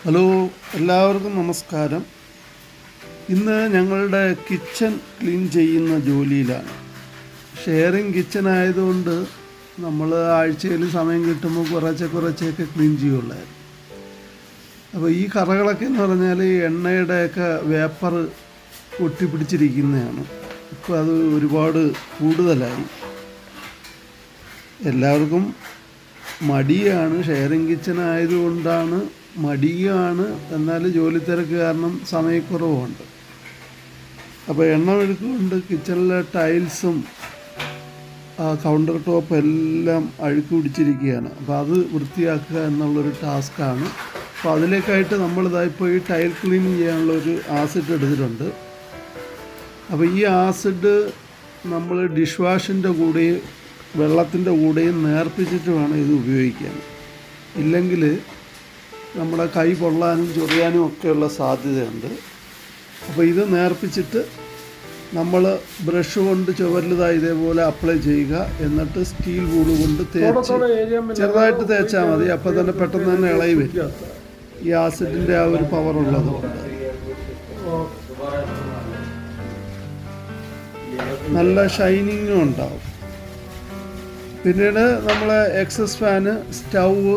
Hello, എല്ലാവർക്കും നമസ്കാരം. ഇന്ന് ഞങ്ങളുടെ കിച്ചൺ ക്ലീൻ ചെയ്യുന്ന ജോലിയിലാണ്. ഷെയറിങ് കിച്ചൺ ആയതുകൊണ്ട് നമ്മൾ ആഴ്ചയിൽ സമയം കിട്ടുമ്പോൾ കുറച്ചൊക്കെ ക്ലീൻ ചെയ്യുള്ളായിരുന്നു. അപ്പോൾ ഈ കറകളൊക്കെ എന്ന് പറഞ്ഞാൽ എണ്ണയുടെയൊക്കെ വേപ്പർ ഒട്ടിപ്പിടിച്ചിരിക്കുന്നതാണ്. ഇപ്പോൾ അത് ഒരുപാട് കൂടുതലായി. എല്ലാവർക്കും മടിയാണ്. ഷെയറിങ് കിച്ചൺ ആയതുകൊണ്ടാണ് മടിയാണ്. എന്നാൽ ജോലി തിരക്ക് കാരണം സമയക്കുറവുണ്ട്. അപ്പോൾ എണ്ണമെഴുക്കുകൊണ്ട് കിച്ചണിലെ ടൈൽസും കൗണ്ടർ ടോപ്പ് എല്ലാം അഴുക്ക് പിടിച്ചിരിക്കുകയാണ്. അപ്പോൾ അത് വൃത്തിയാക്കുക എന്നുള്ളൊരു ടാസ്ക്കാണ്. അപ്പോൾ അതിലേക്കായിട്ട് നമ്മളിതായിപ്പോൾ ഈ ടൈൽ ക്ലീൻ ചെയ്യാനുള്ളൊരു ആസിഡ് എടുത്തിട്ടുണ്ട്. അപ്പോൾ ഈ ആസിഡ് നമ്മൾ ഡിഷ് വാഷിൻ്റെ കൂടെയും വെള്ളത്തിൻ്റെ കൂടെയും നേർപ്പിച്ചിട്ട് വേണം ഇത് ഉപയോഗിക്കാൻ. ഇല്ലെങ്കിൽ നമ്മുടെ കൈ പൊള്ളാനും ചൊറിയാനും ഒക്കെയുള്ള സാധ്യതയുണ്ട്. അപ്പോൾ ഇത് നേർപ്പിച്ചിട്ട് നമ്മൾ ബ്രഷ് കൊണ്ട് ചുവരിലതായി ഇതേപോലെ അപ്ലൈ ചെയ്യുക. എന്നിട്ട് സ്റ്റീൽ വൂള് കൊണ്ട് തേച്ച് ചെറുതായിട്ട് തേച്ചാൽ മതി. അപ്പോൾ തന്നെ പെട്ടെന്ന് തന്നെ ഇളകി വരും. ഈ ആസിഡിൻ്റെ ആ ഒരു പവർ ഉള്ളതുകൊണ്ട് നല്ല ഷൈനിങ്ങും ഉണ്ടാവും. പിന്നീട് നമ്മൾ എക്സസ് ഫാന്, സ്റ്റൗവ്,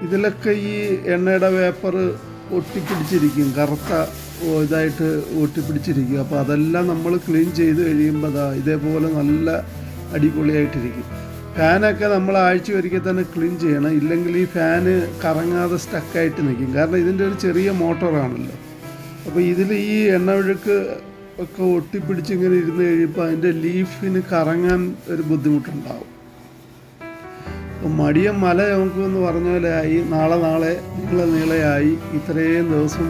ഇതിലൊക്കെ ഈ എണ്ണയുടെ വേപ്പർ ഒട്ടിപ്പിടിച്ചിരിക്കും, കറുത്ത ഇതായിട്ട് ഒട്ടിപ്പിടിച്ചിരിക്കും. അപ്പോൾ അതെല്ലാം നമ്മൾ ക്ലീൻ ചെയ്ത് കഴിയുമ്പോൾ ഇതേപോലെ നല്ല അടിപൊളിയായിട്ടിരിക്കും. ഫാനൊക്കെ നമ്മൾ ആഴ്ച ഒരിക്കൽ തന്നെ ക്ലീൻ ചെയ്യണം. ഇല്ലെങ്കിൽ ഈ ഫാന് കറങ്ങാതെ സ്റ്റക്കായിട്ട് നിൽക്കും. കാരണം ഇതിൻ്റെ ഒരു ചെറിയ മോട്ടറാണല്ലോ. അപ്പോൾ ഇതിൽ ഈ എണ്ണ ഒഴുക്ക് ഒക്കെ ഒട്ടിപ്പിടിച്ചിങ്ങനെ ഇരുന്ന് കഴിയുമ്പോൾ അതിൻ്റെ ലീഫിന് കറങ്ങാൻ ഒരു ബുദ്ധിമുട്ടുണ്ടാവും. മടിയം മല നമുക്കെന്ന് പറഞ്ഞ പോലെയായി. നാളെ നീളയായി. ഇത്രയും ദിവസം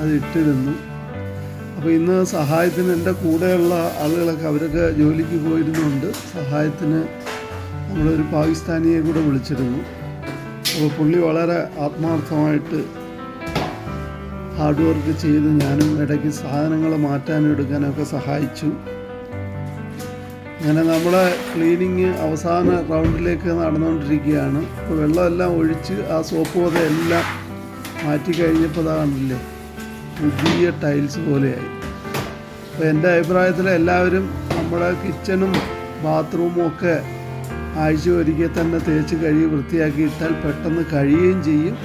അത് ഇട്ടിരുന്നു. അപ്പോൾ ഇന്ന് സഹായത്തിന് എൻ്റെ കൂടെയുള്ള ആളുകളൊക്കെ അവരൊക്കെ ജോലിക്ക് പോയിരുന്നുണ്ട്. സഹായത്തിന് നമ്മളൊരു പാകിസ്ഥാനിയെ കൂടെ വിളിച്ചിരുന്നു. അപ്പോൾ പുള്ളി വളരെ ആത്മാർത്ഥമായിട്ട് ഹാർഡ് വർക്ക് ചെയ്ത് ഞാനും ഇടയ്ക്ക് സാധനങ്ങൾ മാറ്റാനും എടുക്കാനൊക്കെ സഹായിച്ചു. അങ്ങനെ നമ്മുടെ ക്ലീനിങ് അവസാന റൗണ്ടിലേക്ക് നടന്നുകൊണ്ടിരിക്കുകയാണ്. ഇപ്പോൾ വെള്ളമെല്ലാം ഒഴിച്ച് ആ സോപ്പ് പതയെല്ലാം മാറ്റി കഴിഞ്ഞപ്പോൾ കാണില്ലേ, പുതിയ ടൈൽസ് പോലെയായി. അപ്പോൾ എൻ്റെ അഭിപ്രായത്തിൽ എല്ലാവരും നമ്മുടെ കിച്ചണും ബാത്റൂമും ഒക്കെ ആഴ്ച ഒരിക്കൽ തന്നെ തേച്ച് കഴുകി വൃത്തിയാക്കിയിട്ടാൽ പെട്ടെന്ന് കഴിയുകയും ചെയ്യും.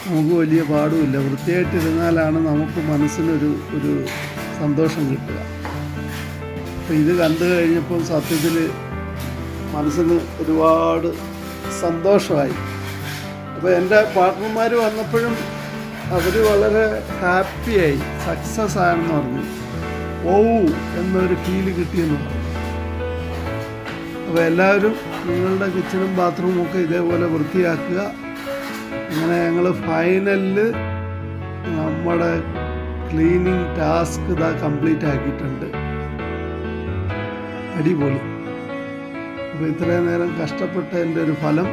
നമുക്ക് വലിയ പാടുമില്ല. വൃത്തിയായിട്ടിരുന്നാലാണ് നമുക്ക് മനസ്സിനൊരു സന്തോഷം കിട്ടുക. അപ്പോൾ ഇത് കണ്ടു കഴിഞ്ഞപ്പോൾ സത്യത്തിൽ മനസ്സിന് ഒരുപാട് സന്തോഷമായി. അപ്പോൾ എൻ്റെ പാർട്ട്ണർമാർ വന്നപ്പോഴും അവർ വളരെ ഹാപ്പിയായി. സക്സസ് ആയെന്ന് പറഞ്ഞു. എന്നൊരു ഫീല് കിട്ടിയെന്ന് പറഞ്ഞു. അപ്പോൾ എല്ലാവരും നിങ്ങളുടെ കിച്ചണും ബാത്റൂമും ഒക്കെ ഇതേപോലെ വൃത്തിയാക്കുക. അങ്ങനെ ഞങ്ങൾ ഫൈനലിൽ നമ്മുടെ ക്ലീനിങ് ടാസ്ക് കംപ്ലീറ്റ് ആക്കിയിട്ടുണ്ട്. അടിപൊളി. അപ്പോൾ ഇത്രയും നേരം കഷ്ടപ്പെട്ടതിൻ്റെ ഒരു ഫലം